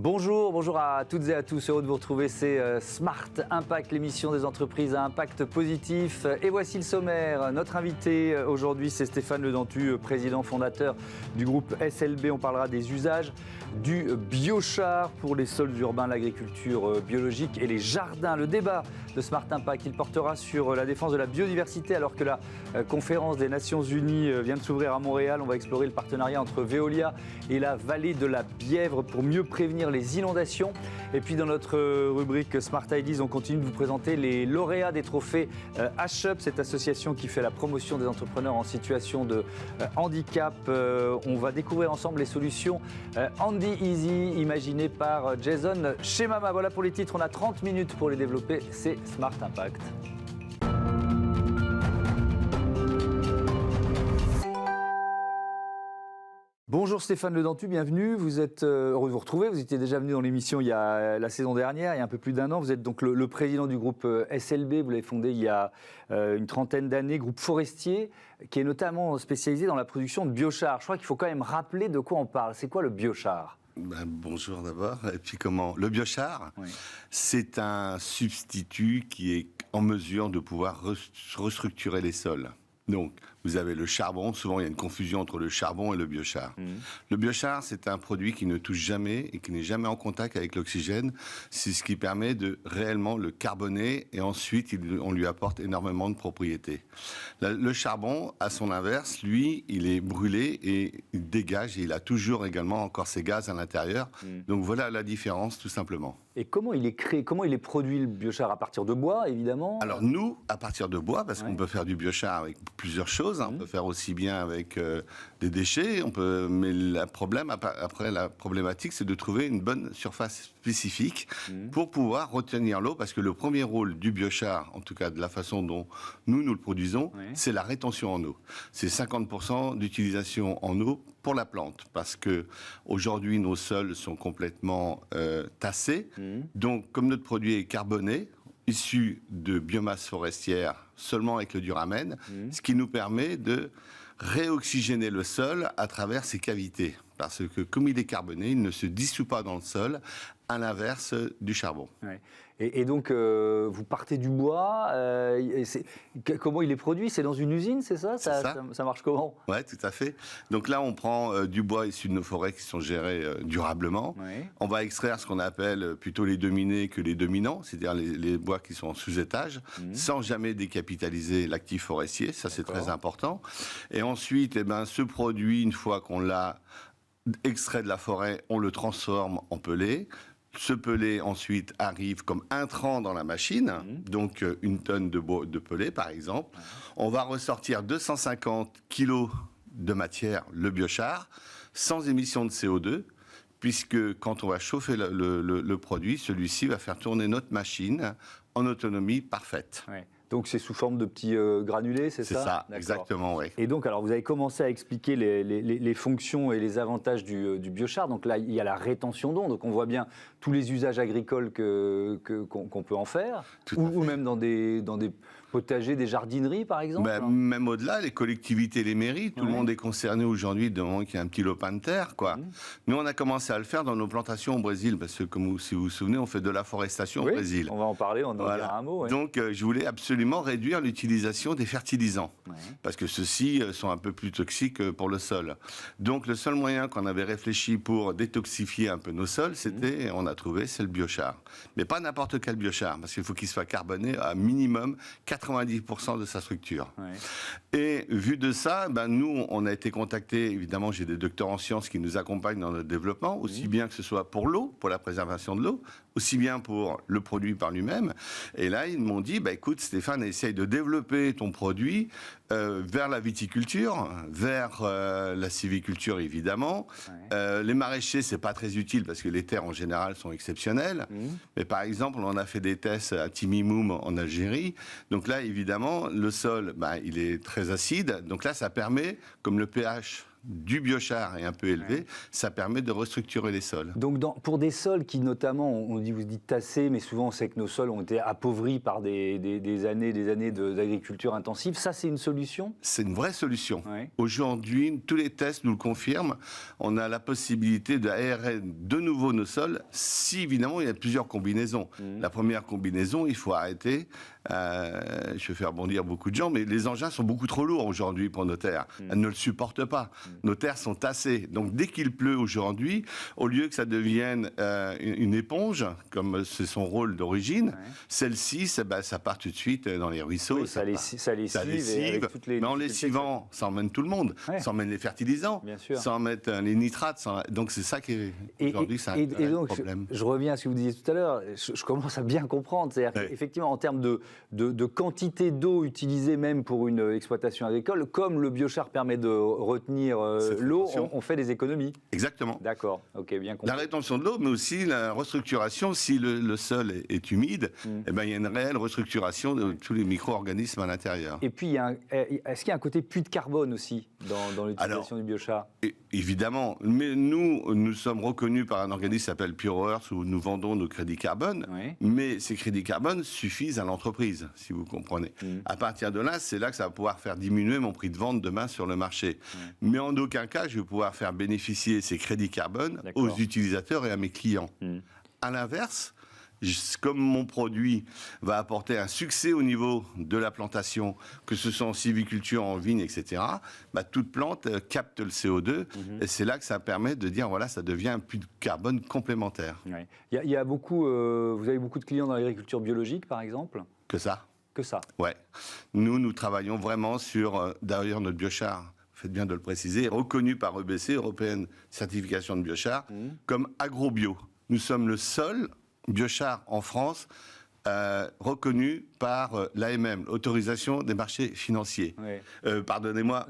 Bonjour à toutes et à tous, heureux de vous retrouver, c'est Smart Impact, l'émission des entreprises à impact positif. Et voici le sommaire. Notre invité aujourd'hui, c'est Stéphane Le Dentu, président fondateur du groupe SLB. On parlera des usages du biochar pour les sols urbains, l'agriculture biologique et les jardins. Le débat de Smart Impact, il portera sur la défense de la biodiversité alors que la conférence des Nations Unies vient de s'ouvrir à Montréal. On va explorer le partenariat entre Veolia et la vallée de la Bièvre pour mieux prévenir les inondations. Et puis dans notre rubrique Smart Ideas, on continue de vous présenter les lauréats des trophées H-Up, cette association qui fait la promotion des entrepreneurs en situation de handicap. On va découvrir ensemble les solutions Handy Easy imaginées par Jason Shemama. Voilà pour les titres, on a 30 minutes pour les développer, c'est Smart Impact. Bonjour Stéphane Le Dentu, bienvenue. Vous êtes heureux de vous retrouver. Vous étiez déjà venu dans l'émission il y a la saison dernière, il y a un peu plus d'1 an. Vous êtes donc le président du groupe SLB. Vous l'avez fondé il y a une trentaine d'années, groupe forestier, qui est notamment spécialisé dans la production de biochar. Je crois qu'il faut quand même rappeler de quoi on parle. C'est quoi le biochar ? Bonjour d'abord. Et puis le biochar, oui. C'est un substitut qui est en mesure de pouvoir restructurer les sols. Donc, vous avez le charbon. Souvent, il y a une confusion entre le charbon et le biochar. Le biochar, c'est un produit qui ne touche jamais et qui n'est jamais en contact avec l'oxygène. C'est ce qui permet de réellement le carboner et ensuite, on lui apporte énormément de propriétés. Le charbon, à son inverse, lui, il est brûlé et il dégage et il a toujours également encore ses gaz à l'intérieur. Donc, voilà la différence, tout simplement. Et comment il est créé, comment il est produit le biochar? À partir de bois, évidemment? Alors nous, à partir de bois, parce qu'on peut faire du biochar avec plusieurs choses. On peut faire aussi bien avec des déchets. Mais la problématique, c'est de trouver une bonne surface spécifique pour pouvoir retenir l'eau. Parce que le premier rôle du biochar, en tout cas de la façon dont nous le produisons, c'est la rétention en eau. C'est 50% d'utilisation en eau pour la plante, parce que aujourd'hui nos sols sont complètement tassés. Donc, comme notre produit est carboné, issu de biomasse forestière seulement avec le duramène, ce qui nous permet de réoxygéner le sol à travers ses cavités. Parce que comme il est carboné, il ne se dissout pas dans le sol, à l'inverse du charbon. Ouais. Et donc, vous partez du bois, comment il est produit? C'est dans une usine, c'est ça? Ça marche comment? Oui, tout à fait. Donc là, on prend du bois issu de nos forêts qui sont gérées durablement. Ouais. On va extraire ce qu'on appelle plutôt les dominés que les dominants, c'est-à-dire les bois qui sont en sous-étage, sans jamais décapitaliser l'actif forestier, ça c'est très important. Et ensuite, ce produit, une fois qu'on l'a extrait de la forêt, on le transforme en pellet. Ce pellet, ensuite, arrive comme intrant dans la machine, donc une tonne de pellet, par exemple. On va ressortir 250 kilos de matière, le biochar, sans émission de CO2, puisque quand on va chauffer le produit, celui-ci va faire tourner notre machine en autonomie parfaite. Ouais. Donc c'est sous forme de petits granulés, c'est ça? C'est ça, exactement, oui. Et donc, alors vous avez commencé à expliquer les fonctions et les avantages du biochar. Donc là, il y a la rétention d'eau. Donc on voit bien tous les usages agricoles qu'on peut en faire, ou même dans des potagers, des jardineries, par exemple. Même au-delà, les collectivités, les mairies, tout le monde est concerné aujourd'hui de moment qu'il y a un petit lopin de terre, quoi. Nous, on a commencé à le faire dans nos plantations au Brésil, parce que si vous vous souvenez, on fait de l'afforestation au Brésil. On va en parler, on en dira un mot. Donc, je voulais absolument réduire l'utilisation des fertilisants, parce que ceux-ci sont un peu plus toxiques pour le sol. Donc, le seul moyen qu'on avait réfléchi pour détoxifier un peu nos sols, on a trouvé, c'est le biochar. Mais pas n'importe quel biochar, parce qu'il faut qu'il soit carboné à minimum 90% de sa structure. Et vu de ça, nous, on a été contactés, évidemment, j'ai des docteurs en sciences qui nous accompagnent dans notre développement, aussi bien que ce soit pour l'eau, pour la préservation de l'eau, aussi bien pour le produit par lui-même. Et là, ils m'ont dit, écoute Stéphane, essaye de développer ton produit vers la viticulture, vers la sylviculture évidemment. Les maraîchers, c'est pas très utile parce que les terres en général sont exceptionnelles. Mais par exemple, on a fait des tests à Timimoum en Algérie. Donc là, évidemment, le sol, il est très acide. Donc là, ça permet, comme le pH du biochar est un peu élevé, ça permet de restructurer les sols. Donc pour des sols qui notamment, vous dites tassés, mais souvent on sait que nos sols ont été appauvris par des années d'agriculture intensive, ça c'est une solution? C'est une vraie solution. Ouais. Aujourd'hui, tous les tests nous le confirment, on a la possibilité d'aérer de nouveau nos sols, si évidemment il y a plusieurs combinaisons. La première combinaison, il faut arrêter, je vais faire bondir beaucoup de gens, mais les engins sont beaucoup trop lourds aujourd'hui pour nos terres. Elles ne le supportent pas. Nos terres sont tassées. Donc dès qu'il pleut aujourd'hui, au lieu que ça devienne une éponge, comme c'est son rôle d'origine, celle-ci, ça part tout de suite dans les ruisseaux. Oui, ça lessive. Mais en lessivant, ça emmène tout le monde. Ça emmène les fertilisants, ça emmène les nitrates. Donc c'est ça qui est aujourd'hui un problème. Je reviens à ce que vous disiez tout à l'heure. Je commence à bien comprendre. C'est-à-dire qu'effectivement, en termes de quantité d'eau utilisée même pour une exploitation agricole, comme le biochar permet de retenir l'eau, on fait des économies. Exactement. D'accord, ok, bien compris. La rétention de l'eau, mais aussi la restructuration, si le sol est humide, eh ben, il y a une réelle restructuration de tous les micro-organismes à l'intérieur. Et puis, est-ce qu'il y a un côté puits de carbone aussi dans l'utilisation du biochar? Évidemment, mais nous sommes reconnus par un organisme qui s'appelle Pure Earth, où nous vendons nos crédits carbone, mais ces crédits carbone suffisent à l'entreprise, si vous comprenez. À partir de là, c'est là que ça va pouvoir faire diminuer mon prix de vente demain sur le marché. Mais en aucun cas, je vais pouvoir faire bénéficier ces crédits carbone aux utilisateurs et à mes clients. À l'inverse, comme mon produit va apporter un succès au niveau de la plantation, que ce soit en sylviculture, en vigne, etc., toute plante capte le CO2 et c'est là que ça permet de dire, voilà, ça devient un puits de carbone complémentaire. Il y a beaucoup, vous avez beaucoup de clients dans l'agriculture biologique, par exemple? Que ça. Ouais. Nous travaillons vraiment sur, d'ailleurs, notre biochar, faites bien de le préciser, reconnu par EBC, Européenne Certification de Biochar, comme agro-bio. Nous sommes le seul biochar en France reconnu par l'AMM, l'autorisation des marchés financiers. Pardonnez-moi,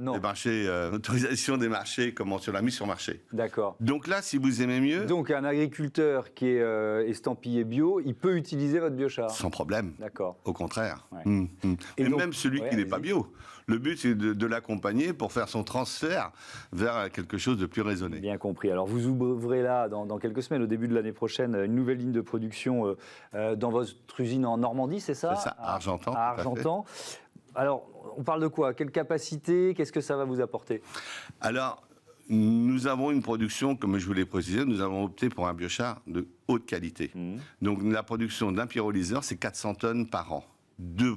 autorisation des marchés, sur la mise sur marché. D'accord. Donc là, si vous aimez mieux... Donc un agriculteur qui est estampillé bio, il peut utiliser votre biochar? Sans problème. D'accord. Au contraire. Et donc, même celui qui n'est pas bio. Le but, c'est de l'accompagner pour faire son transfert vers quelque chose de plus raisonné. Bien compris. Alors, vous ouvrez là, dans quelques semaines, au début de l'année prochaine, une nouvelle ligne de production dans votre usine en Normandie, c'est ça? C'est ça, à Argentan. À Argentan. Alors, on parle de quoi? Quelle capacité? Qu'est-ce que ça va vous apporter? Alors, nous avons une production, comme je vous l'ai précisé, nous avons opté pour un biochar de haute qualité. Donc, la production d'un pyrolyseur, c'est 400 tonnes par an. Deux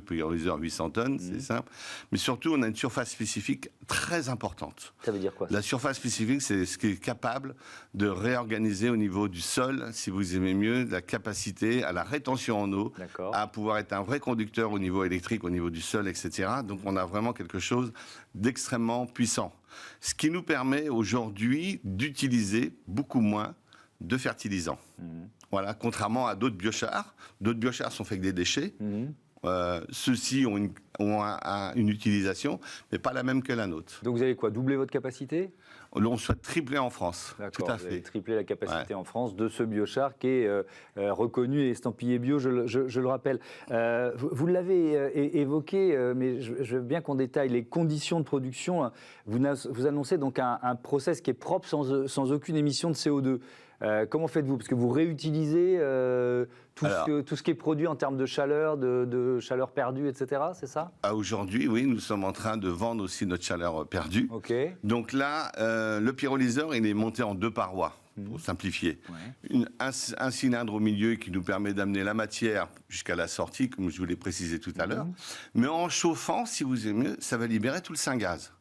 pyrolyseurs 800 tonnes, c'est simple. Mais surtout, on a une surface spécifique très importante. Ça veut dire quoi? La surface spécifique, c'est ce qui est capable de réorganiser au niveau du sol, si vous aimez mieux, la capacité à la rétention en eau, à pouvoir être un vrai conducteur au niveau électrique, au niveau du sol, etc. Donc, on a vraiment quelque chose d'extrêmement puissant. Ce qui nous permet aujourd'hui d'utiliser beaucoup moins de fertilisants. Voilà, contrairement à d'autres biochars. D'autres biochars sont faits avec des déchets. Ceux-ci ont une utilisation, mais pas la même que la nôtre. Donc vous allez quoi? Doubler votre capacité? On souhaite tripler en France. D'accord, tout à vous fait. allez tripler la capacité en France de ce biochar qui est reconnu et estampillé bio, je le rappelle. Vous l'avez évoqué, mais je veux bien qu'on détaille les conditions de production. Vous annoncez donc un process qui est propre sans aucune émission de CO2. Comment faites-vous? Parce que vous réutilisez tout ce qui est produit en termes de chaleur, de chaleur perdue, etc., c'est ça? Aujourd'hui, oui, nous sommes en train de vendre aussi notre chaleur perdue. Donc là, le pyrolyseur, il est monté en 2 parois, pour simplifier. Un cylindre au milieu qui nous permet d'amener la matière jusqu'à la sortie, comme je vous l'ai précisé tout à l'heure. Mais en chauffant, si vous aimez, ça va libérer tout le syngaz.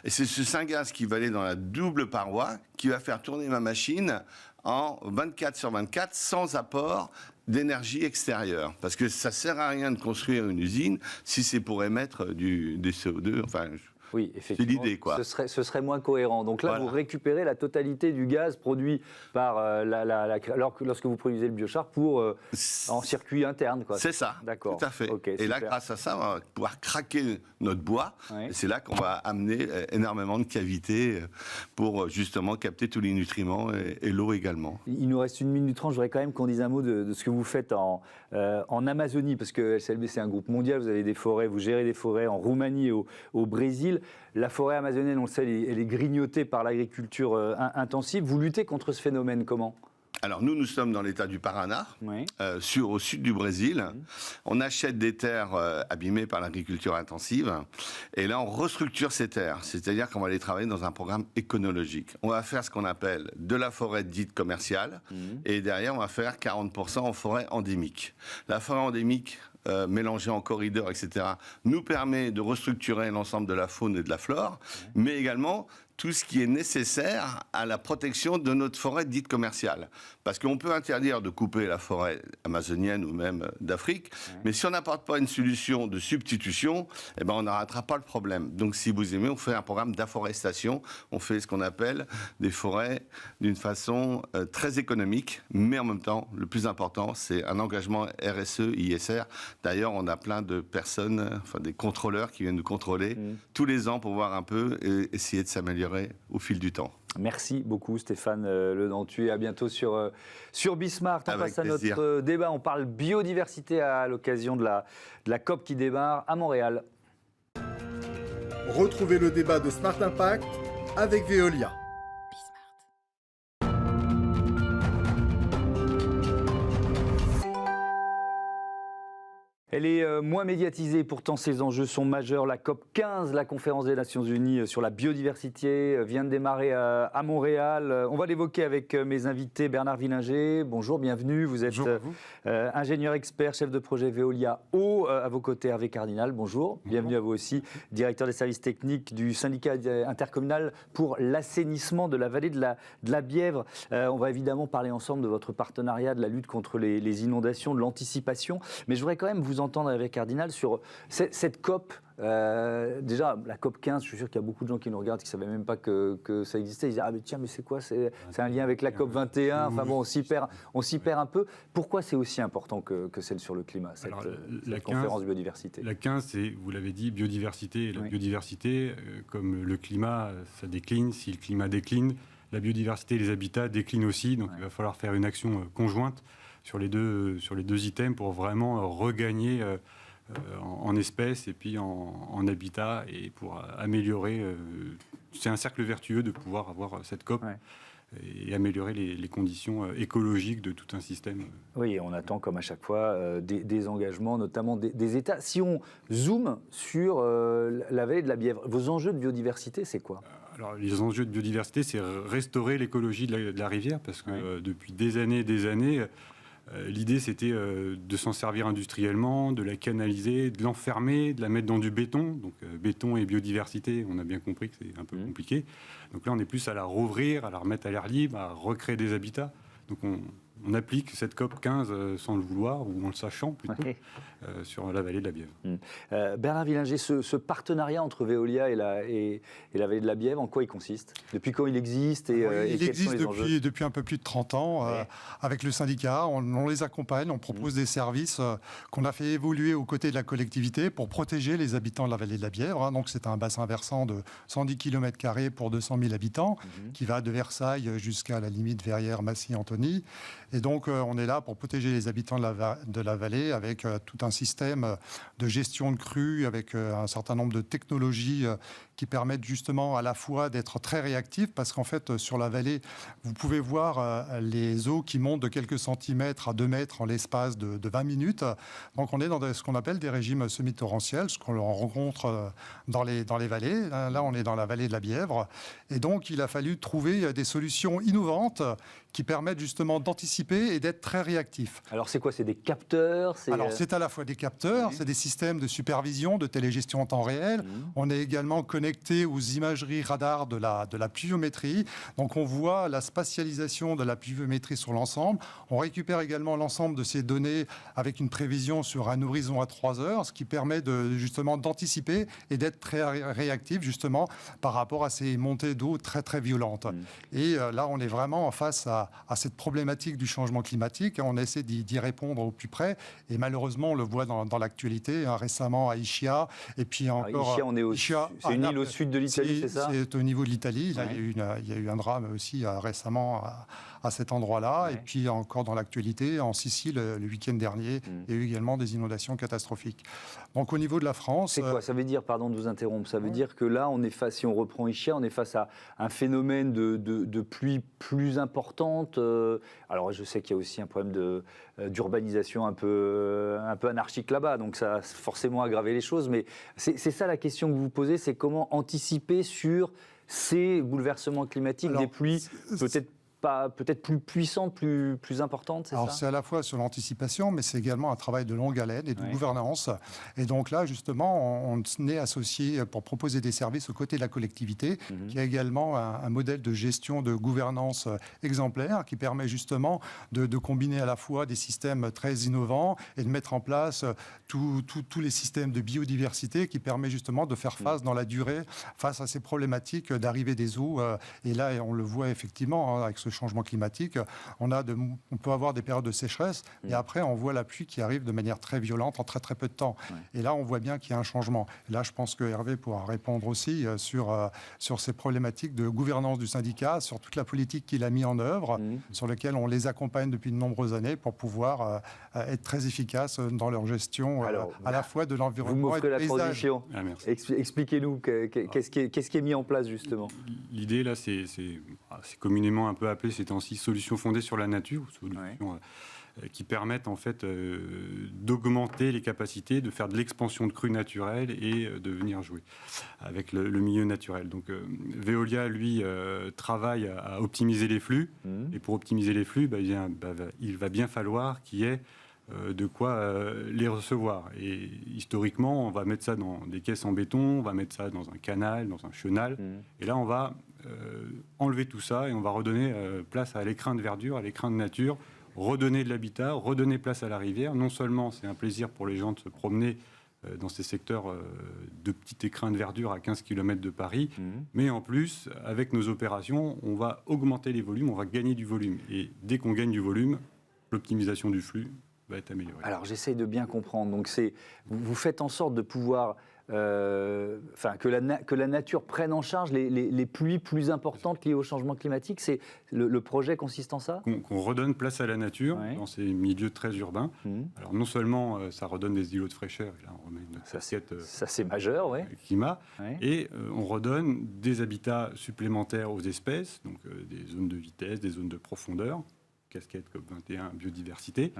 Et c'est ce syngaz qui va aller dans la double paroi qui va faire tourner ma machine en 24/24 sans apport d'énergie extérieure. Parce que ça ne sert à rien de construire une usine si c'est pour émettre du CO2. Enfin, oui, effectivement, c'est l'idée, quoi. Ce serait moins cohérent. Donc là, vous récupérez la totalité du gaz produit par lorsque vous produisez le biochar en circuit interne, quoi. C'est ça, d'accord. Tout à fait. Et là, grâce à ça, on va pouvoir craquer notre bois. Et c'est là qu'on va amener énormément de cavités pour justement capter tous les nutriments et l'eau également. Il nous reste 1 minute 30. Je voudrais quand même qu'on dise un mot de ce que vous faites en Amazonie, parce que SLB, c'est un groupe mondial. Vous avez des forêts, vous gérez des forêts en Roumanie et au Brésil. La forêt amazonienne, on le sait, elle est grignotée par l'agriculture intensive. Vous luttez contre ce phénomène comment ? Alors nous sommes dans l'état du Paraná, Oui. au sud du Brésil. On achète des terres abîmées par l'agriculture intensive et là on restructure ces terres, c'est-à-dire qu'on va les travailler dans un programme éconologique. On va faire ce qu'on appelle de la forêt dite commerciale et derrière on va faire 40% en forêt endémique. La forêt endémique mélangée en corridor, etc., nous permet de restructurer l'ensemble de la faune et de la flore, mais également tout ce qui est nécessaire à la protection de notre forêt dite commerciale. Parce qu'on peut interdire de couper la forêt amazonienne ou même d'Afrique, mais si on n'apporte pas une solution de substitution, eh ben on n'arrêtera pas le problème. Donc si vous aimez, on fait un programme d'afforestation, on fait ce qu'on appelle des forêts d'une façon très économique, mais en même temps, le plus important, c'est un engagement RSE, ISR. D'ailleurs, on a plein de personnes, enfin des contrôleurs qui viennent nous contrôler tous les ans pour voir un peu et essayer de s'améliorer au fil du temps. Merci beaucoup Stéphane Le Dentu et à bientôt sur Bismart. On passe à plaisir. notre débat. On parle biodiversité à l'occasion de la COP qui démarre à Montréal. Retrouvez le débat de Smart Impact avec Veolia. Elle est moins médiatisée, pourtant ses enjeux sont majeurs. La COP 15, la conférence des Nations Unies sur la biodiversité, vient de démarrer à Montréal. On va l'évoquer avec mes invités. Bernard Villinger, bonjour, bienvenue. Vous êtes ingénieur expert, chef de projet Veolia Eau. À vos côtés, Hervé Cardinal, bonjour. Bienvenue à vous aussi, directeur des services techniques du syndicat intercommunal pour l'assainissement de la vallée de la Bièvre. On va évidemment parler ensemble de votre partenariat, de la lutte contre les inondations, de l'anticipation. Mais je voudrais quand même vous entendre avec Cardinal sur cette COP. Déjà, la COP 15, je suis sûr qu'il y a beaucoup de gens qui nous regardent qui ne savaient même pas que ça existait. Ils disent, ah mais tiens, mais c'est quoi ? C'est un lien avec la COP 21. Enfin bon, on s'y perd un peu. Pourquoi c'est aussi important que celle sur le climat, cette conférence biodiversité ? La 15, c'est, vous l'avez dit, biodiversité. Et la biodiversité, comme le climat, ça décline. Si le climat décline, la biodiversité et les habitats déclinent aussi. Donc il va falloir faire une action conjointe sur les deux items pour vraiment regagner en espèces et puis en habitat et pour améliorer. C'est un cercle vertueux de pouvoir avoir cette COP et améliorer les conditions écologiques de tout un système. Oui, et on attend comme à chaque fois des engagements, notamment des États. Si on zoome sur la vallée de la Bièvre, vos enjeux de biodiversité, c'est quoi ? Alors, les enjeux de biodiversité, c'est restaurer l'écologie de la rivière parce que depuis des années, l'idée, c'était de s'en servir industriellement, de la canaliser, de l'enfermer, de la mettre dans du béton. Donc, béton et biodiversité, on a bien compris que c'est un peu compliqué. Donc là, on est plus à la rouvrir, à la remettre à l'air libre, à recréer des habitats. Donc, on applique cette COP 15 sans le vouloir, ou en le sachant plutôt, sur la vallée de la Bièvre. Bernard Villinger, ce partenariat entre Veolia et la vallée de la Bièvre, en quoi il consiste ? Depuis quand il existe et quels sont les enjeux ? Depuis un peu plus de 30 ans. Avec le syndicat, on les accompagne, on propose des services qu'on a fait évoluer aux côtés de la collectivité pour protéger les habitants de la vallée de la Bièvre. Donc c'est un bassin versant de 110 km² pour 200 000 habitants qui va de Versailles jusqu'à la limite Verrières-Massy-Antony. Et donc, on est là pour protéger les habitants de la vallée avec tout un système de gestion de crues, avec un certain nombre de technologies qui permettent justement à la fois d'être très réactifs, parce qu'en fait, sur la vallée, vous pouvez voir les eaux qui montent de quelques centimètres à 2 mètres en l'espace de 20 minutes. Donc, on est dans ce qu'on appelle des régimes semi-torrentiels, ce qu'on rencontre dans les vallées. Là, on est dans la vallée de la Bièvre. Et donc, il a fallu trouver des solutions innovantes qui permettent justement d'anticiper et d'être très réactifs. Alors c'est quoi ? C'est des capteurs ? Alors c'est à la fois des capteurs, c'est des systèmes de supervision, de télégestion en temps réel. On est également connecté aux imageries radars de la pluviométrie. Donc on voit la spatialisation de la pluviométrie sur l'ensemble. On récupère également l'ensemble de ces données avec une prévision sur un horizon à 3 heures, ce qui permet justement d'anticiper et d'être très réactif justement par rapport à ces montées d'eau très très violentes. Et là on est vraiment face à cette problématique du changement climatique. On essaie d'y répondre au plus près. Et malheureusement, on le voit dans l'actualité, hein, récemment à Ischia. Et puis encore. Ischia, c'est une île au sud de l'Italie, c'est ça? C'est au niveau de l'Italie. Là, il y a eu un drame aussi récemment à cet endroit-là. Et puis encore dans l'actualité, en Sicile, le week-end dernier, il y a eu également des inondations catastrophiques. Donc au niveau de la France... C'est quoi? Ça veut dire, pardon de vous interrompre, ça veut dire que là, on est face, si on reprend Ischia, on est face à un phénomène de pluie plus importante. Alors je sais qu'il y a aussi un problème d'urbanisation un peu anarchique là-bas, donc ça a forcément aggravé les choses. Mais c'est ça la question que vous vous posez, c'est comment anticiper sur ces bouleversements climatiques, des pluies peut-être plus puissantes, plus importantes, c'est ça? Alors c'est à la fois sur l'anticipation, mais c'est également un travail de longue haleine et de gouvernance. Et donc là, justement, on est associé pour proposer des services aux côtés de la collectivité, qui a également un modèle de gestion de gouvernance exemplaire, qui permet justement de combiner à la fois des systèmes très innovants et de mettre en place tous les systèmes de biodiversité qui permet justement de faire face dans la durée, face à ces problématiques d'arrivée des eaux. Et là, on le voit effectivement, hein, avec ce changement climatique, on peut avoir des périodes de sécheresse et après on voit la pluie qui arrive de manière très violente en très très peu de temps. Et là on voit bien qu'il y a un changement. Et là je pense que Hervé pourra répondre aussi sur ces problématiques de gouvernance du syndicat, sur toute la politique qu'il a mis en œuvre, sur laquelle on les accompagne depuis de nombreuses années pour pouvoir être très efficaces dans leur gestion à la fois de l'environnement et du paysage. Vous m'offrez la transition. Expliquez-nous qu'est-ce qui est mis en place justement. L'idée là c'est communément un peu appelé ces temps-ci solutions fondées sur la nature, solutions qui permettent en fait d'augmenter les capacités, de faire de l'expansion de crues naturelles et de venir jouer avec le milieu naturel. Donc Veolia, lui, travaille à optimiser les flux. Et pour optimiser les flux, il va bien falloir qu'il y ait de quoi les recevoir. Et historiquement, on va mettre ça dans des caisses en béton, on va mettre ça dans un canal, dans un chenal. Et là, on va enlever tout ça et on va redonner place à l'écrin de verdure, à l'écrin de nature, redonner de l'habitat, redonner place à la rivière. Non seulement c'est un plaisir pour les gens de se promener dans ces secteurs de petits écrins de verdure à 15 km de Paris, mais en plus, avec nos opérations, on va augmenter les volumes, on va gagner du volume. Et dès qu'on gagne du volume, l'optimisation du flux va être améliorée. Alors j'essaye de bien comprendre. Donc vous faites en sorte de pouvoir... que la nature prenne en charge les pluies plus importantes liées au changement climatique. Le projet consiste en ça? Qu'on redonne place à la nature dans ces milieux très urbains. Alors non seulement ça redonne des îlots de fraîcheur, et là on remet une casquette ça c'est majeur, climat, et on redonne des habitats supplémentaires aux espèces, donc des zones de vitesse, des zones de profondeur, casquette COP21, biodiversité.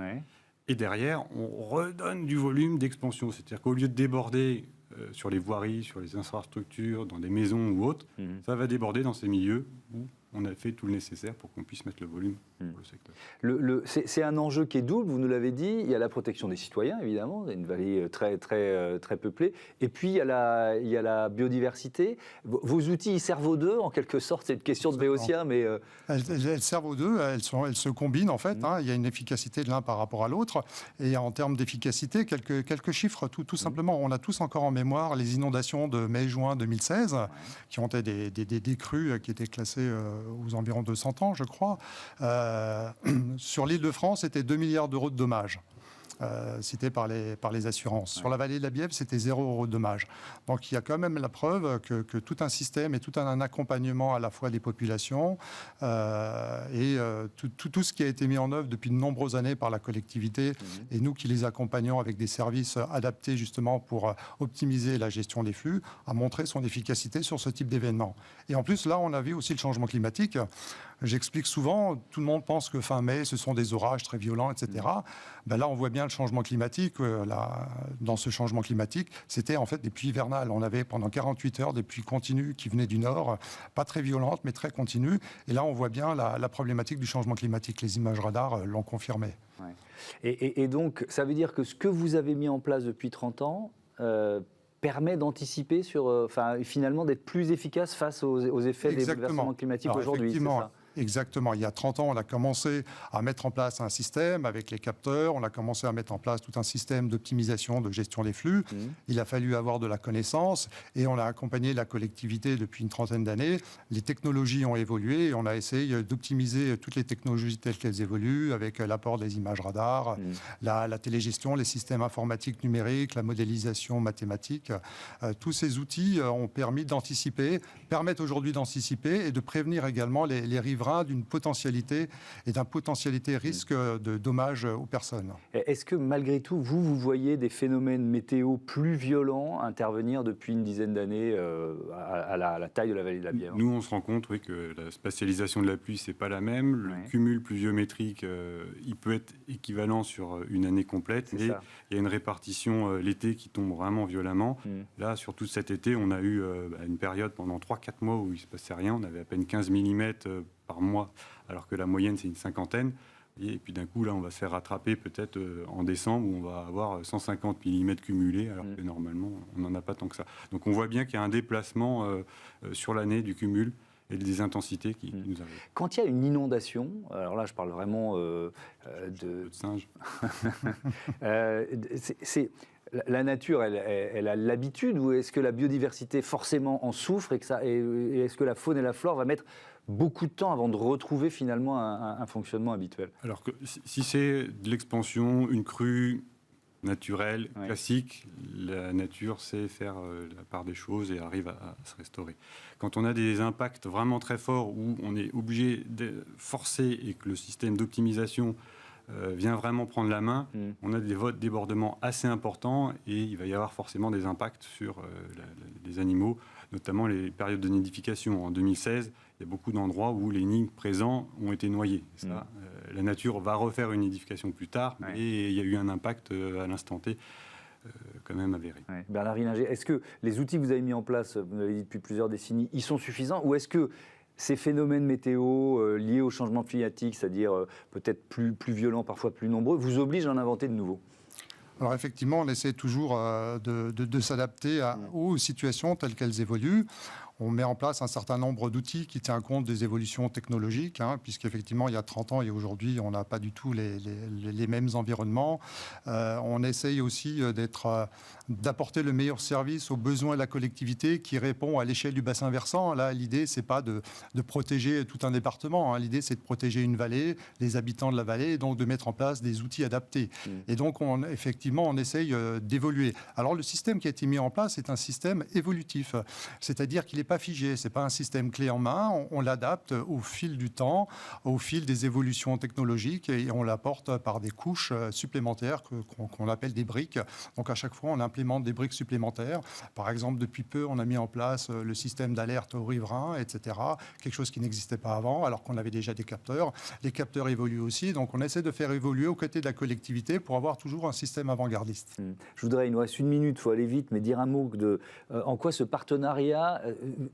Et derrière, on redonne du volume d'expansion. C'est-à-dire qu'au lieu de déborder sur les voiries, sur les infrastructures, dans des maisons ou autres, ça va déborder dans ces milieux où on a fait tout le nécessaire pour qu'on puisse mettre le volume pour le secteur. C'est un enjeu qui est double, vous nous l'avez dit. Il y a la protection des citoyens, évidemment, une vallée très, très, très peuplée. Et puis, il y a la biodiversité. Vos outils, ils servent aux deux, en quelque sorte. C'est une question de Béotien, mais... Elles servent aux deux, elles se combinent, en fait. Il y a une efficacité de l'un par rapport à l'autre. Et en termes d'efficacité, quelques chiffres, tout simplement. On a tous encore en mémoire les inondations de mai-juin 2016, qui ont été des crues qui étaient classées aux environs de 100 ans, je crois. Sur l'Île-de-France, c'était 2 milliards d'euros de dommages. Cité par les assurances. Sur la vallée de la Bièvre, c'était 0 € de dommages. Donc il y a quand même la preuve que tout un système et tout un accompagnement à la fois des populations et tout ce qui a été mis en œuvre depuis de nombreuses années par la collectivité et nous qui les accompagnons avec des services adaptés justement pour optimiser la gestion des flux, a montré son efficacité sur ce type d'événement. Et en plus, là, on a vu aussi le changement climatique. J'explique souvent, tout le monde pense que fin mai, ce sont des orages très violents, etc. Ben là, on voit bien le changement climatique. Dans ce changement climatique, c'était en fait des pluies hivernales. On avait pendant 48 heures des pluies continues qui venaient du nord, pas très violentes, mais très continues. Et là, on voit bien la problématique du changement climatique. Les images radars l'ont confirmé. Ouais. Et donc, ça veut dire que ce que vous avez mis en place depuis 30 ans... permet d'anticiper sur, finalement, d'être plus efficace face aux effets des bouleversements climatiques aujourd'hui, c'est ça ? Exactement. Il y a 30 ans, on a commencé à mettre en place un système avec les capteurs. On a commencé à mettre en place tout un système d'optimisation, de gestion des flux. Il a fallu avoir de la connaissance et on a accompagné la collectivité depuis une trentaine d'années. Les technologies ont évolué et on a essayé d'optimiser toutes les technologies telles qu'elles évoluent avec l'apport des images radars, la télégestion, les systèmes informatiques numériques, la modélisation mathématique. Tous ces outils ont permis d'anticiper, permettent aujourd'hui d'anticiper et de prévenir également les riverains d'une potentialité et d'un potentialité risque de dommages aux personnes. Est-ce que malgré tout, vous voyez des phénomènes météo plus violents intervenir depuis une dizaine d'années à la taille de la vallée de la Bièvre? Nous, on se rend compte que la spatialisation de la pluie, c'est pas la même. Le cumul pluviométrique, il peut être équivalent sur une année complète, mais il y a une répartition l'été qui tombe vraiment violemment. Là, surtout cet été, on a eu une période pendant 3-4 mois où il ne se passait rien. On avait à peine 15 mm par mois, alors que la moyenne, c'est une cinquantaine. Et puis d'un coup, là, on va se faire rattraper peut-être en décembre où on va avoir 150 mm cumulés, alors que normalement, on n'en a pas tant que ça. Donc on voit bien qu'il y a un déplacement sur l'année du cumul et des intensités qui nous arrivent. Quand il y a une inondation, alors là, je parle vraiment de singe. La nature, elle a l'habitude, ou est-ce que la biodiversité forcément en souffre et est-ce que la faune et la flore va mettre beaucoup de temps avant de retrouver finalement un fonctionnement habituel? Alors que si c'est de l'expansion, une crue naturelle, classique, la nature sait faire la part des choses et arrive à se restaurer. Quand on a des impacts vraiment très forts où on est obligé de forcer et que le système d'optimisation vient vraiment prendre la main, on a des débordements assez importants et il va y avoir forcément des impacts sur les animaux, notamment les périodes de nidification. En 2016, il y a beaucoup d'endroits où les nids présents ont été noyés. Ça, la nature va refaire une nidification plus tard, mais il y a eu un impact à l'instant T quand même avéré. Bernard Rininger, est-ce que les outils que vous avez mis en place, vous l'avez dit depuis plusieurs décennies, ils sont suffisants, ou est-ce que ces phénomènes météo liés au changement climatique, c'est-à-dire peut-être plus violents, parfois plus nombreux, vous obligent à en inventer de nouveaux? Alors effectivement, on essaie toujours de s'adapter aux situations telles qu'elles évoluent. On met en place un certain nombre d'outils qui tiennent compte des évolutions technologiques, puisqu'effectivement, il y a 30 ans et aujourd'hui, on n'a pas du tout les mêmes environnements. On essaye aussi d'apporter le meilleur service aux besoins de la collectivité qui répond à l'échelle du bassin versant. Là, l'idée, ce n'est pas de protéger tout un département. L'idée, c'est de protéger une vallée, les habitants de la vallée, et donc de mettre en place des outils adaptés. Et donc, effectivement, on essaye d'évoluer. Alors, le système qui a été mis en place est un système évolutif, c'est-à-dire qu'il n'est pas figé, ce n'est pas un système clé en main, on l'adapte au fil du temps, au fil des évolutions technologiques et on l'apporte par des couches supplémentaires qu'on appelle des briques. Donc à chaque fois, on implémente des briques supplémentaires. Par exemple, depuis peu, on a mis en place le système d'alerte aux riverains, etc. Quelque chose qui n'existait pas avant, alors qu'on avait déjà des capteurs. Les capteurs évoluent aussi, donc on essaie de faire évoluer aux côtés de la collectivité pour avoir toujours un système avant-gardiste. Je voudrais, il nous reste une minute, il faut aller vite, mais dire un mot de en quoi ce partenariat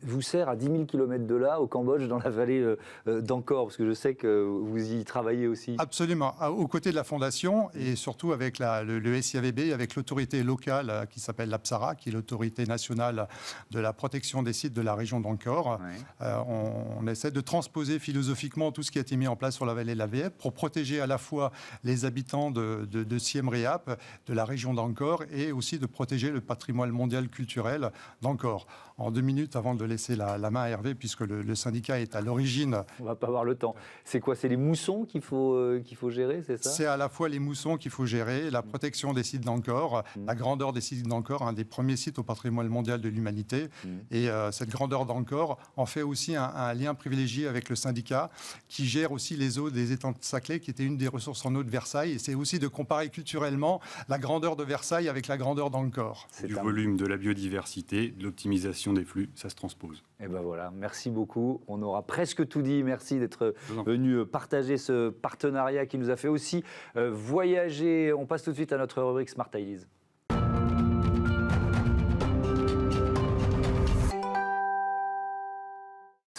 vous sert à 10 000 km de là, au Cambodge, dans la vallée d'Angkor, parce que je sais que vous y travaillez aussi. Absolument, aux côtés de la Fondation et surtout avec le SIAVB, avec l'autorité locale qui s'appelle l'APSARA, qui est l'autorité nationale de la protection des sites de la région d'Angkor. On essaie de transposer philosophiquement tout ce qui a été mis en place sur la vallée de la Bièvre pour protéger à la fois les habitants de Siem Reap, de la région d'Angkor, et aussi de protéger le patrimoine mondial culturel d'Angkor. En 2 minutes, avant de laisser la main à Hervé, puisque le syndicat est à l'origine. On ne va pas avoir le temps. C'est quoi? C'est les moussons qu'il faut gérer, c'est ça? C'est à la fois les moussons qu'il faut gérer, la protection des sites d'Angkor, la grandeur des sites d'Angkor, un des premiers sites au patrimoine mondial de l'humanité. Et cette grandeur d'Angkor en fait aussi un lien privilégié avec le syndicat qui gère aussi les eaux des étangs de Saclay, qui était une des ressources en eau de Versailles. Et c'est aussi de comparer culturellement la grandeur de Versailles avec la grandeur d'Angkor. Du volume, de la biodiversité, de l'optimisation des flux, ça se transpose. Et ben voilà, merci beaucoup. On aura presque tout dit. Merci d'être venu partager ce partenariat qui nous a fait aussi voyager. On passe tout de suite à notre rubrique Smart Ideas.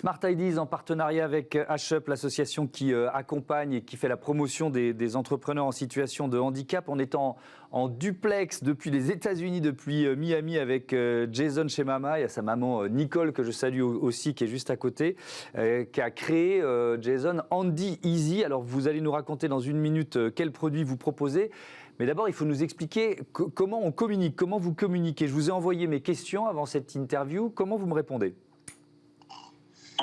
Smart Ideas en partenariat avec HUP, l'association qui accompagne et qui fait la promotion des entrepreneurs en situation de handicap. On est en duplex depuis les États-Unis, depuis Miami avec Jason chez Mama. Il y a sa maman Nicole que je salue aussi qui est juste à côté, qui a créé Jason Handy Easy. Alors vous allez nous raconter dans une minute quel produit vous proposez. Mais d'abord, il faut nous expliquer comment on communique, comment vous communiquez. Je vous ai envoyé mes questions avant cette interview. Comment vous me répondez ?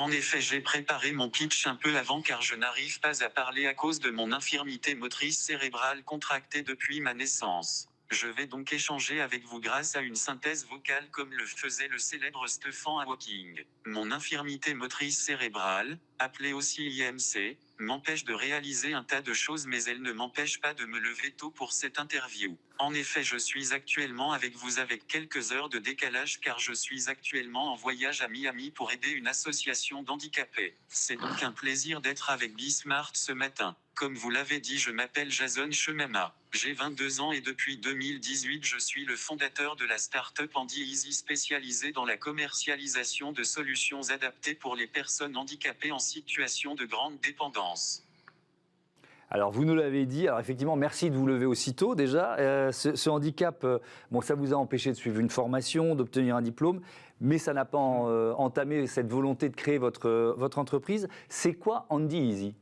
En effet, j'ai préparé mon pitch un peu avant car je n'arrive pas à parler à cause de mon infirmité motrice cérébrale contractée depuis ma naissance. Je vais donc échanger avec vous grâce à une synthèse vocale comme le faisait le célèbre Stephen Hawking. Mon infirmité motrice cérébrale, appelée aussi IMC, m'empêche de réaliser un tas de choses mais elle ne m'empêche pas de me lever tôt pour cette interview. En effet, je suis actuellement avec vous avec quelques heures de décalage car je suis actuellement en voyage à Miami pour aider une association d'handicapés. C'est donc un plaisir d'être avec Bismart ce matin. Comme vous l'avez dit, je m'appelle Jason Chemama. J'ai 22 ans et depuis 2018, je suis le fondateur de la start-up Handy Easy spécialisée dans la commercialisation de solutions adaptées pour les personnes handicapées en situation de grande dépendance. Alors, vous nous l'avez dit. Alors, effectivement, merci de vous lever aussitôt déjà. Ce handicap, bon, ça vous a empêché de suivre une formation, d'obtenir un diplôme, mais ça n'a pas entamé cette volonté de créer votre entreprise. C'est quoi Handy Easy ?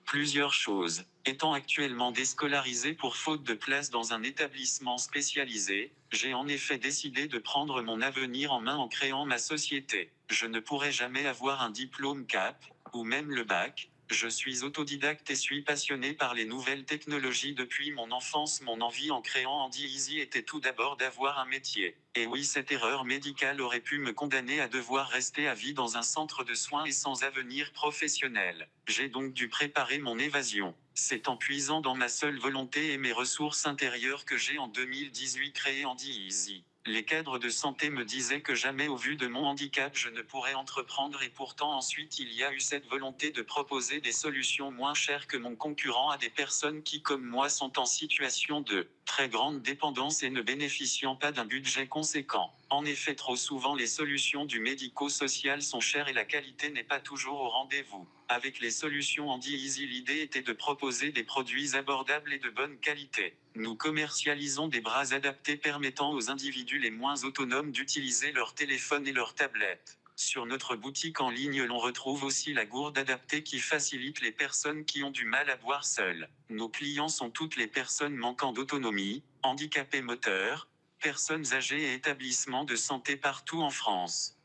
Plusieurs choses. Étant actuellement déscolarisé pour faute de place dans un établissement spécialisé, j'ai en effet décidé de prendre mon avenir en main en créant ma société. Je ne pourrai jamais avoir un diplôme CAP, ou même le bac. Je suis autodidacte et suis passionné par les nouvelles technologies depuis mon enfance. Mon envie en créant Handy Easy était tout d'abord d'avoir un métier. Et oui, cette erreur médicale aurait pu me condamner à devoir rester à vie dans un centre de soins et sans avenir professionnel. J'ai donc dû préparer mon évasion. C'est en puisant dans ma seule volonté et mes ressources intérieures que j'ai en 2018 créé Handy Easy. Les cadres de santé me disaient que jamais au vu de mon handicap je ne pourrais entreprendre et pourtant ensuite il y a eu cette volonté de proposer des solutions moins chères que mon concurrent à des personnes qui comme moi sont en situation de très grande dépendance et ne bénéficiant pas d'un budget conséquent. En effet, trop souvent les solutions du médico-social sont chères et la qualité n'est pas toujours au rendez-vous. Avec les solutions Handy Easy, l'idée était de proposer des produits abordables et de bonne qualité. Nous commercialisons des bras adaptés permettant aux individus les moins autonomes d'utiliser leur téléphone et leur tablette. Sur notre boutique en ligne, l'on retrouve aussi la gourde adaptée qui facilite les personnes qui ont du mal à boire seules. Nos clients sont toutes les personnes manquant d'autonomie, handicapés moteurs, personnes âgées et établissements de santé partout en France.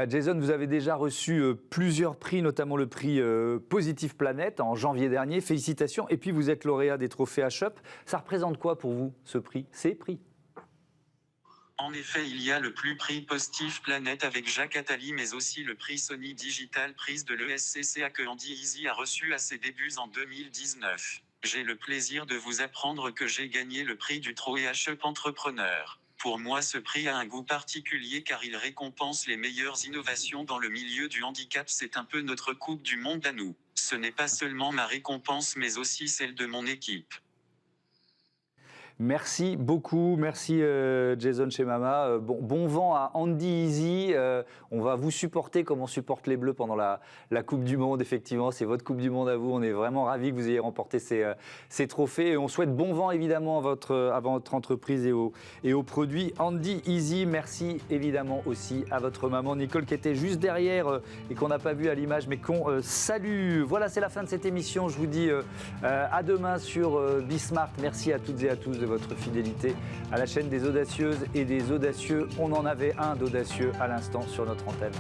Jason, vous avez déjà reçu plusieurs prix, notamment le prix Positive Planète en janvier dernier. Félicitations. Et puis vous êtes lauréat des trophées HUP. Ça représente quoi pour vous, ce prix, ces prix ? En effet, il y a le prix Positive Planète avec Jacques Attali, mais aussi le prix Sony Digital Prize de l'ESCCA que Handy Easy a reçu à ses débuts en 2019. J'ai le plaisir de vous apprendre que j'ai gagné le prix du trophée HUP Entrepreneur. Pour moi, ce prix a un goût particulier car il récompense les meilleures innovations dans le milieu du handicap. C'est un peu notre Coupe du Monde à nous. Ce n'est pas seulement ma récompense mais aussi celle de mon équipe. Merci beaucoup, merci Jason chez Mama. Bon vent à Handy Easy. On va vous supporter comme on supporte les Bleus pendant la Coupe du Monde. Effectivement, c'est votre Coupe du Monde à vous. On est vraiment ravis que vous ayez remporté ces trophées. Et on souhaite bon vent évidemment à votre entreprise et aux produits Handy Easy. Merci évidemment aussi à votre maman Nicole qui était juste derrière et qu'on n'a pas vu à l'image mais qu'on salue. Voilà, c'est la fin de cette émission. Je vous dis à demain sur Bismart. Merci à toutes et à tous de votre fidélité à la chaîne des audacieuses et des audacieux. On en avait un d'audacieux à l'instant sur notre antenne.